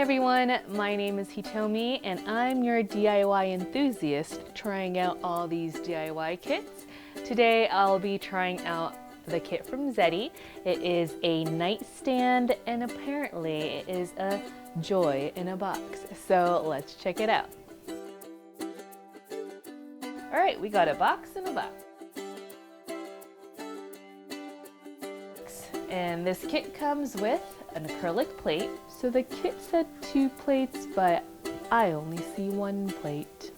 everyone, my name is Hitomi and I'm your DIY enthusiast trying out all these DIY kits. Today I'll be trying out the kit from Zeddy. It is a nightstand and apparently it is a joy in a box. So let's check it out. Alright, we got a box and a box. And this kit comes with an acrylic plate. So the kit said 2 plates, but I only see 1 plate.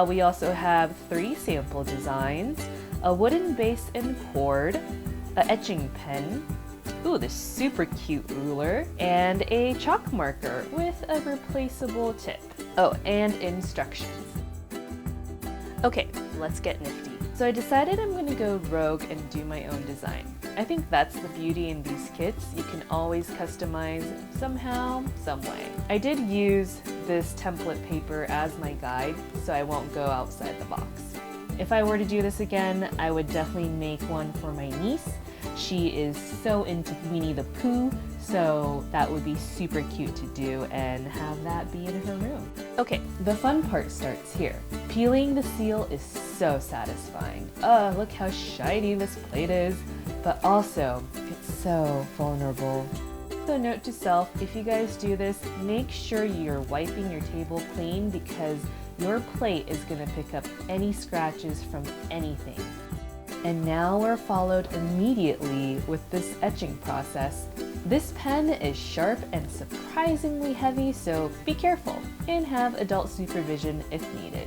We also have 3 sample designs, a wooden base and cord, an etching pen, ooh, this super cute ruler, and a chalk marker with a replaceable tip. Oh, and instructions. Okay, let's get nifty. So I decided I'm going to go rogue and do my own design. I think that's the beauty in these kits. You can always customize somehow, some way. I did use this template paper as my guide, so I won't go outside the box. If I were to do this again, I would definitely make one for my niece. She is so into Winnie the Pooh, so that would be super cute to do and have that be in her room. Okay, the fun part starts here. Peeling the seal is so satisfying. Oh, look how shiny this plate is. But also, it's so vulnerable. So note to self, if you guys do this, make sure you're wiping your table clean because your plate is going to pick up any scratches from anything. And now we're followed immediately with this etching process. This pen is sharp and surprisingly heavy, so be careful and have adult supervision if needed.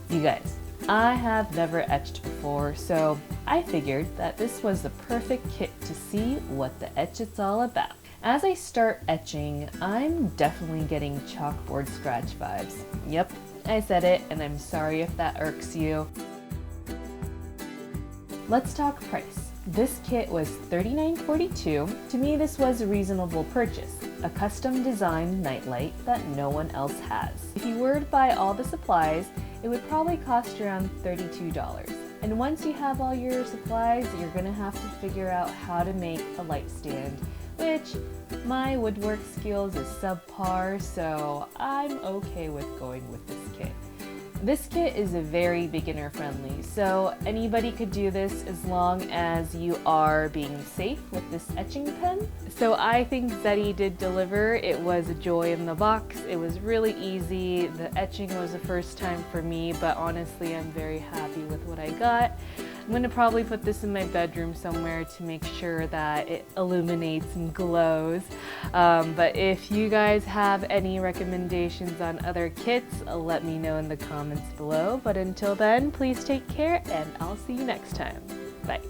You guys, I have never etched before, so I figured that this was the perfect kit to see what the etch it's all about. As I start etching, I'm definitely getting chalkboard scratch vibes. Yep, I said it, and I'm sorry if that irks you. Let's talk price. This kit was $39.42. To me, this was a reasonable purchase, a custom designed nightlight that no one else has. If you were to buy all the supplies, it would probably cost around $32. And once you have all your supplies, you're gonna have to figure out how to make a light stand, which my woodwork skills is subpar, so I'm okay with going with this kit. This kit is a very beginner friendly, so anybody could do this as long as you are being safe with this etching pen. So I think Zeddy did deliver. It was a joy in the box. It was really easy. The etching was the first time for me, but honestly I'm very happy with what I got. I'm going to probably put this in my bedroom somewhere to make sure that it illuminates and glows. But if you guys have any recommendations on other kits, let me know in the comments below. But until then, please take care and I'll see you next time. Bye.